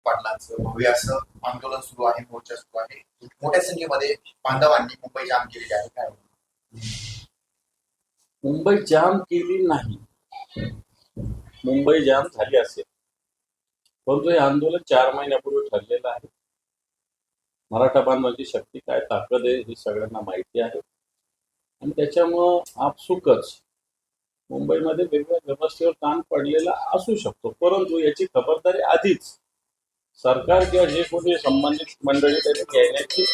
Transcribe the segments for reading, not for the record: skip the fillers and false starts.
पाटलांचं भव्य असं आंदोलन सुरू आहे, मोर्चा सुरू आहे. मोठ्या संख्येमध्ये बांधवांनी मुंबई जाम केलेली आहे. काय मुंबई जाम केली नाही, मुंबई जाम झाली असेल, परंतु हे आंदोलन 4 महिन्यापूर्वी ठरलेलं आहे. मराठा बांधवांची शक्ती काय, ताकद आहे हे सगळ्यांना माहिती आहे. आणि त्याच्यामुळं आपसुकच मुंबईमध्ये वेगवेगळ्या व्यवस्थेवर ताण पडलेला असू शकतो, परंतु याची खबरदारी आधीच सरकार किंवा जे कोणी संबंधित मंडळी त्यांनी घेण्याची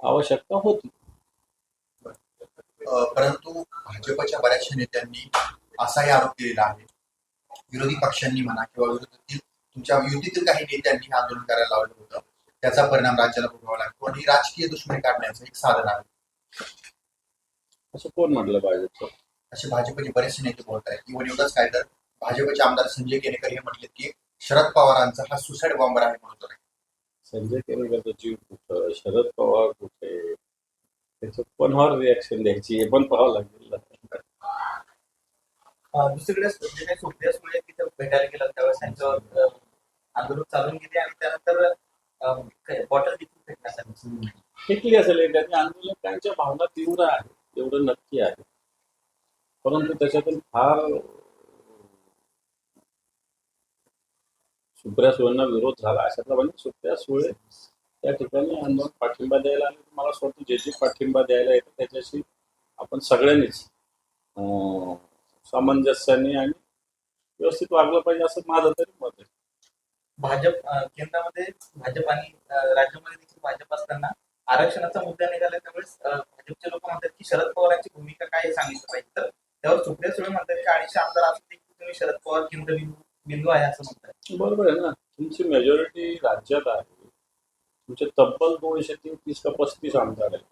आवश्यकता होती. परंतु भाजपच्या बऱ्याचशा नेत्यांनी असाही आरोप केलेला आहे, विरोधी पक्षांनी म्हणा किंवा विरोधातील तुमच्या युतीतील काही नेत्यांनी हे आंदोलन करायला लावलं होतं, त्याचा परिणाम राज्याला भोगावा लागतो आणि राजकीय दुश्मनी काढण्याचं एक साधन आहे. असं कोण म्हटलं भाजपचं? असे भाजपचे बरेचसे नेते बोलत आहेत. इव्हन एवढंच काय तर भाजपचे आमदार संजय केनेकर हे म्हटले की शरद पवारांचा हा सुसाईड बॉम्बर आहे म्हणून. संजय केनेकरचा जीव कुठं, शरद पवार कुठे, त्याचं कोणावर रिॲक्शन द्यायची हे पण पाहावं लागेल. दुसरीकडे सुप्रिया सुळे तिथे भेटायला गेला त्यावेळेस त्यांच्यावर आंदोलन चालून गेले आणि त्यानंतर बॉटल देखील फेकण्यासाठी फेकली असेल. त्यांनी आंदोलकांच्या भावना तीव्र आहेत एवढं नक्की आहे, परंतु त्याच्यातून फार सुप्रिया सुळेंना विरोध झाला अशातला म्हणजे सुप्रिया सुळे त्या ठिकाणी आंदोलन पाठिंबा द्यायला आले. मला असं वाटतं जे पाठिंबा द्यायला येतं त्याच्याशी आपण सगळ्यांनीच सामंजस्याने आणि व्यवस्थित वागलं पाहिजे असं माझं तरी मत आहे. भाजप केंद्रामध्ये भाजप आणि राज्यामध्ये देखील भाजप असताना आरक्षणाचा मुद्दा निघाला त्यावेळेस भाजपचे लोक म्हणतात की शरद पवारांची भूमिका काय हे सांगितलं पाहिजे. तर त्यावर सुप्रिया सुळे म्हणतात की 250 आमदार असून देखील तुम्ही शरद पवार केंद्रबिंदू आहे असं म्हणतात. बरोबर आहे ना, तुमची मेजॉरिटी राज्यात आहे, तुमचे तब्बल 230 का 35 आमदार आहेत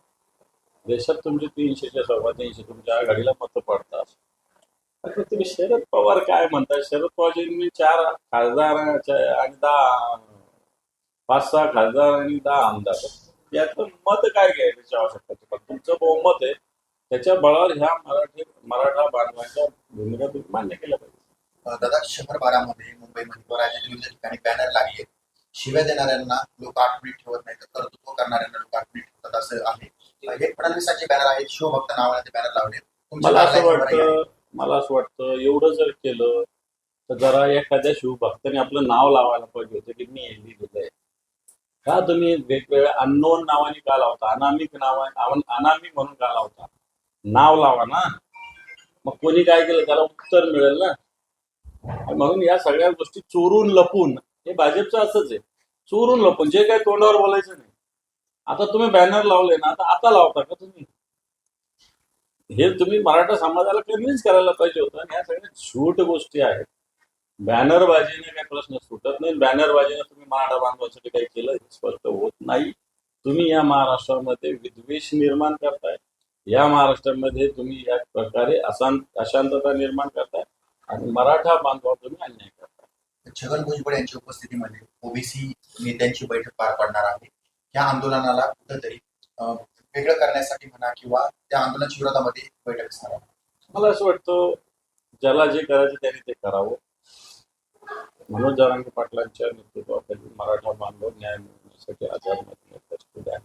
देशात, तुमचे 300च्या 350 तुमच्या आघाडीला मतं पडतात. आता तुम्ही शरद पवार काय म्हणताय? शरद पवारजींनी 4 खासदार आणि 5-6 खासदार आणि 10 आमदार, याचं मत काय घ्यायची आवश्यकता? पण तुमचं बहुमत आहे त्याच्या बळावर ह्या मराठा बांधवांच्या भूमिका तुम्ही मान्य केल्या पाहिजे. दादा, शहर बारामध्ये मुंबईमध्ये किंवा राज्यातील विविध ठिकाणी बॅनर लागले. शिव्या देणाऱ्यांना लोक आठवणीत ठेवत नाही तर कर्तृत्व करणाऱ्यांना लोक आठवणीत ठेवतात असं आहे. हे फडणवीसांचे बॅनर आहेत, शिवभक्त नावाने ते बॅनर लावले. मला असं वाटतं एवढं जर केलं तर जरा एखाद्या शिवभक्ताने आपलं नाव लावायला पाहिजे होतं की मी हे लिहिलेलं आहे. का तुम्ही वेगवेगळ्या अननोन नावाने का लावता? अनामिक अनामिक म्हणून का लावता? नाव लावा ना, मग कोणी काय केलं त्याला उत्तर मिळेल ना. म्हणून या सगळ्या गोष्टी चोरून लपून, हे भाजपचं असंच आहे, चोरून लपून जे काही तोंडावर बोलायचं नाही. आता तुम्ही बॅनर लावले ना, आता लावता का तुम्ही? हे तुम्ही मराठा समाजाला कन्व्हिन्स करायला पाहिजे होतं. आणि ह्या सगळ्या झूट गोष्टी आहेत. बॅनरबाजीने काही प्रश्न सुटत नाही. बॅनरबाजीने तुम्ही मराठा बांधवासाठी काही केलं स्पष्ट होत नाही. तुम्ही या महाराष्ट्रामध्ये विद्वेष निर्माण करताय, या महाराष्ट्रामध्ये तुम्ही या प्रकारे अशांतता निर्माण करताय आणि मराठा बांधवावर तुम्ही अन्याय करताय. छगन भुजबळ यांच्या उपस्थितीमध्ये ओबीसी नेत्यांची बैठक पार पडणार आहे. या आंदोलनाला कुठंतरी वेगळं करण्यासाठी म्हणा किंवा त्या आंदोलनाच्या विरोधामध्ये बैठक असणार आहे. मला असं वाटतं ज्याला जे करायचं त्यांनी ते करावं. मनोज जरांगे पाटलांच्या नेतृत्वाखाली मराठा बांधव न्याय मिळवण्यासाठी आझाद.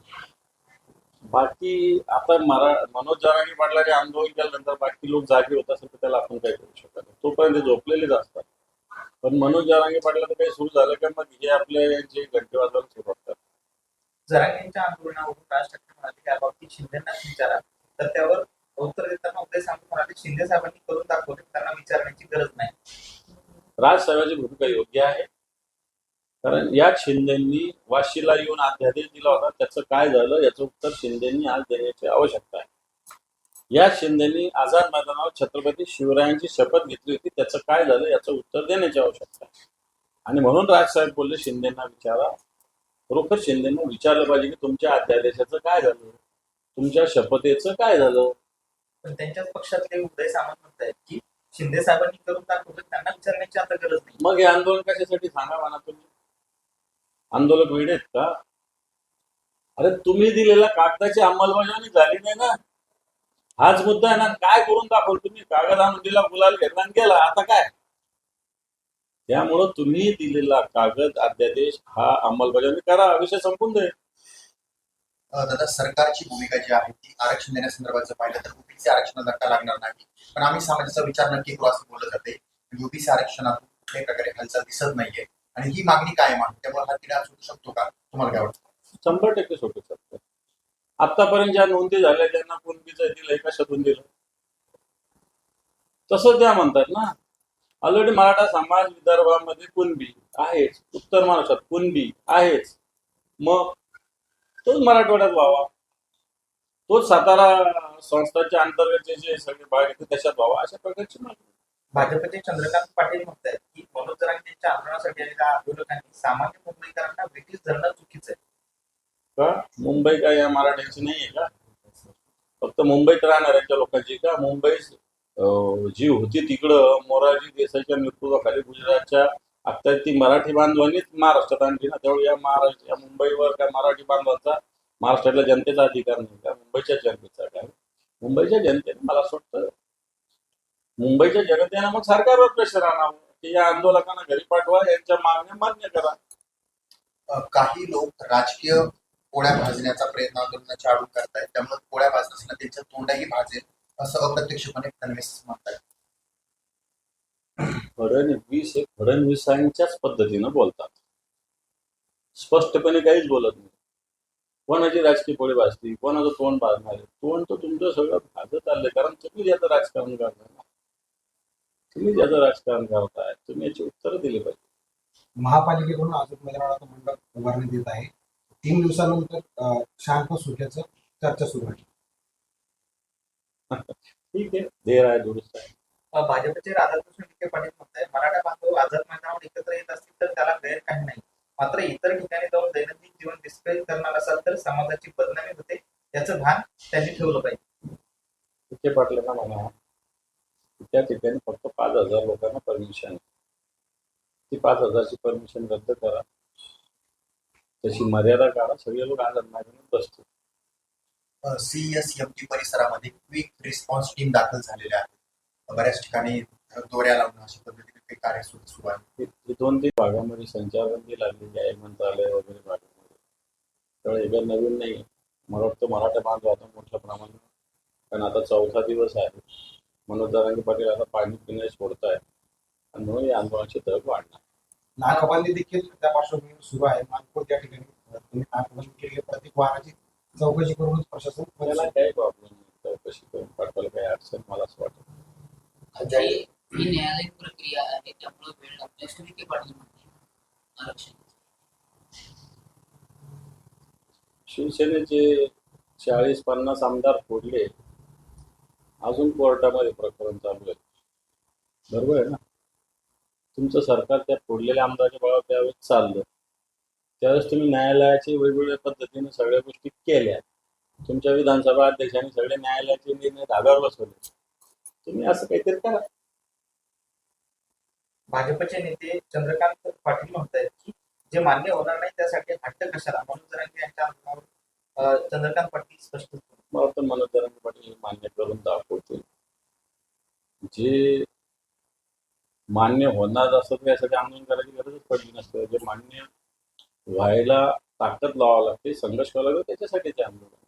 बाकी आता मनोज जरांगे पाटलांचे आंदोलन केल्यानंतर बाकी लोक जागे होत असेल तर त्याला आपण काही करू शकत नाही, तोपर्यंत झोपलेलेच असतात. पण मनोज जरांगे पाटलाचं काही सुरू झालं का मग हे आपले जे घंटे वाजवायला सुरू होतात. जरांगेंच्या आंदोलनावरून राज ठाकरे म्हणाले की याबाबतीत शिंदेनाच विचारा, तर त्यावर उत्तर देताना उदय सामंत म्हणाले शिंदे साहेबांनी करून दाखवले, त्यांना विचारण्याची गरज नाही. राजसाहेबांची भूमिका योग्य आहे, कारण या शिंदेंनी वाशीला येऊन अध्यादेश दिला होता, त्याचं काय झालं याचं उत्तर शिंदेंनी आज देण्याची आवश्यकता आहे. या शिंदेंनी आझाद मैदानावर छत्रपती शिवरायांची शपथ घेतली होती, त्याचं काय झालं याचं उत्तर देण्याची आवश्यकता आहे. आणि म्हणून राजसाहेब बोलले शिंदेंना विचारा. खरोखर शिंदेंना विचारलं पाहिजे की तुमच्या अध्यादेशाचं काय झालं, तुमच्या शपथेचं काय झालं. पण त्यांच्याच पक्षातले उदय सामंत म्हणतात की शिंदे साहेबांनी करून दाखवलं, त्यांना विचारण्याची आता गरज नाही. मग हे आंदोलन कशासाठी सांगा म्हणा तुम्ही? आंदोलक वेळ आहेत का? अरे तुम्ही दिलेल्या कागदाची अंमलबजावणी झाली नाही ना, हाच मुद्दा आहे ना. काय करून दाखवलं तुम्ही? कागद आणून दिला, गुलाल घेतला आणि गेला, आता काय? त्यामुळं तुम्ही दिलेला कागद अध्यादेश हा अंमलबजावणी करा, विषय संपून दे. दादा, सरकारची भूमिका जी आहे ती आरक्षण देण्यासंदर्भात जर पाहिलं तर ओबीसी आरक्षणाला धक्का लागणार नाही, पण आम्ही समाजाचा विचार नक्की करू असं बोललं जाते. ओबीसी आरक्षणातून कुठल्याही प्रकारे हालचाल दिसत नाहीये आणि ही मागणी कायम आहे. त्यामुळे हा तिढा सुटू शकतो का, तुम्हाला काय वाटतं? 100% सुटू शकतं. आतापर्यंत ज्या नोंदी झाल्या त्यांना कुणबीचं दिलंय, कशातून दिलं? तसं त्या म्हणतात ना, ऑलरेडी मराठा समाज विदर्भामध्ये कुणबी आहेच, उत्तर महाराष्ट्रात कुणबी आहेच, मग तोच मराठवाड्यात व्हावा, तोच सातारा संस्थांच्या अंतर्गतचे जे सगळे भाग आहेत त्याच्यात व्हावा, अशा प्रकारची मागणी. भाजपचे चंद्रकांत पाटील म्हणतात की मनोज जरांगे यांच्या आंदोलनासाठी आलेल्या आंदोलकांनी सामान्य मुंबईकरांना ब्रिटिश धरणं चुकीचं आहे. का मुंबई काय या मराठ्यांची नाहीये का? फक्त मुंबईत राहणाऱ्यांच्या लोकांची का? मुंबई जी होती तिकडं मोरारजी देसाईच्या नेतृत्वाखाली गुजरातच्या आता ती मराठी बांधवांनीच महाराष्ट्रात आणली ना. त्यामुळे या महाराष्ट्र या मुंबईवर काय मराठी बांधवांचा महाराष्ट्रातल्या जनतेचा अधिकार नाही का? मुंबईच्या जनतेचा काय? मुंबईच्या जनतेने मला असं वाटतं मुंबईच्या जनतेनं मग सरकारवर प्रेशर आणावं की या आंदोलकांना घरी पाठवा, यांच्या मागण्या मान्य करा. काही लोक राजकीय पोळ्या भाजण्याचा प्रयत्न आंदोलनाच्या आडून करतायत, त्यामुळे पोळ्या भाजताना त्यांच्या तोंडाही भाजेल असं अप्रत्यक्षपणे फडणवीस म्हणतात. फडणवीस हे फडणवीसांच्याच पद्धतीनं बोलतात, स्पष्टपणे काहीच बोलत नाही. कोणाची राजकीय पोळी भाजती, कोणाचं तोंड भाजणार आहे? तोंड तर तुमचं सगळं भाजत आलंय, कारण तुम्ही याचं राजकारण करताय ना. तुम्ही ज्याचं राजकारण करताय तुम्ही याची उत्तरं दिली पाहिजे. महापालिकेकडून अजून मैदानाचं मंडप उभारण्यात येत आहे. 3 दिवसानंतर शांत सुट्याचं चर्चा सुरू आहे. ठीक आहे, देर आहे दुरुस्त आहे. भाजपचे राधाकृष्ण विखे पाटील म्हणतात मराठा बांधव आझाद मैदानावर एकत्र येत असतील तर त्याला गैर काही नाही, मात्र इतर ठिकाणी जाऊन दैनंदिन जीवन डिस्क्राईब करणार असाल तर समाजाची बदनामी होते, याचं भान त्यांनी ठेवलं पाहिजे. विखे पाटलांना म्हणा त्या ठिकाणी फक्त 5,000 लोकांना परमिशन आहे. ती 5,000ची परमिशन रद्द करा, तशी मर्यादा काढा, सगळे लोक आझाद मैदानात बसतील. CSMT परिसरामध्ये क्विक रिस्पॉन्स टीम दाखल झालेल्या आहेत. बऱ्याच ठिकाणी दोऱ्या लावणं अशा पद्धतीने काही कार्य सुरू आहे. हे 2-3 भागामध्ये संचारबंदी लागलेली आहे, मंत्रालय वगैरे भागामध्ये. त्यामुळे हे काही नवीन नाही. मला वाटतं मराठा बांधव आता मोठ्या प्रमाणात, कारण आता 4था दिवस आहे. मनोज जरांगे पाटील आता पाणी पिण्यास सोडत आहे आणि म्हणून या आंदोलनाची धग वाढणार. नाकाबंदी देखील त्या पार्श्वभूमीवर सुरू आहे. मानपूर या ठिकाणी तुम्ही नाकाबंदी केली, प्रत्येक वाहनाची चौकशी करून प्रशासन त्याला काही प्रॉब्लेम नाही, चौकशी करून पाठवायला काही अडचण मला असं वाटत. आता ही न्यायालयीन प्रक्रिया आहे त्यामुळे वेळ लागतो असं विखे पाटील म्हणते आरक्षण. शिवसेनेचे 40-50 आमदार फोडले, अजून कोर्टामध्ये प्रकरण चालू आहे. बरोबर आहे ना? तुमचं सरकार त्या फोडलेल्या आमदाराच्या बळावर त्यावेळेस चाललं, त्यावेळेस तुम्ही न्यायालयाची वेगवेगळ्या पद्धतीने सगळ्या गोष्टी केल्या. तुमच्या विधानसभा अध्यक्षांनी सगळे न्यायालयाचे निर्णय धाब्यावर बसवले. तुम्ही असं काहीतरी करा. भाजपचे नेते चंद्रकांत पाटील म्हणतात की जे मान्य होणार नाही त्यासाठी हट्ट कशाला. मनोज जरांगे यांच्या आंदोलनावर चंद्रकांत पाटील स्पष्ट मला तर मनोज जरांगे पाटील मान्य करून दाखवतील. जे मान्य होणार असतं तर यासाठी आंदोलन करायची गरजच पडली नसते. जे मान्य व्हायला ताकद लावावं लागते, संघर्ष करावा लागतो, त्याच्यासाठी ते आंदोलन.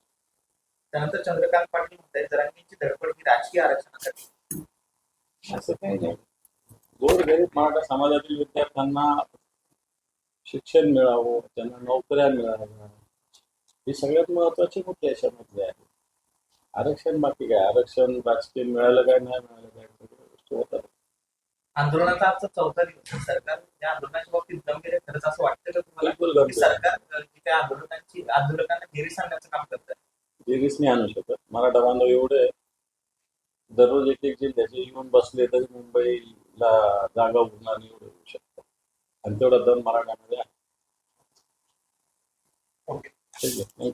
त्यानंतर चंद्रकांत पाटील म्हणतात जरांगेंची धडपड ही राजकीय आरक्षणासाठी. असं काही नाही. गोरगरीब मराठा समाजातील विद्यार्थ्यांना शिक्षण मिळावं, त्यांना नोकऱ्या मिळाव्या, हे सगळ्यात महत्वाचे मुद्दे याच्यामधले आहे. आरक्षण बाकी काय, आरक्षण राजकीय मिळालं काय नाही मिळालं काय सगळ्या गोष्टी होतात. आंदोलनाचा आजचा 4था दिवस. सरकार या आंदोलनाच्या बाबतीत गंभीर आहे खरंच असं वाटतं का तुम्हाला बिलकुल की गंभीर. सरकार की त्या आंदोलकांना घेरीस आणण्याचं काम करतात? जेरीस नाही आणू शकत. मराठा बांधव एवढे दररोज एक जिल्ह्याचे येऊन बसले तरी मुंबईला जागा उरणार नाही, एवढं होऊ शकतं. आणि तेवढा दम मराठ्यामध्ये आहे. ओके. ठीक आहे.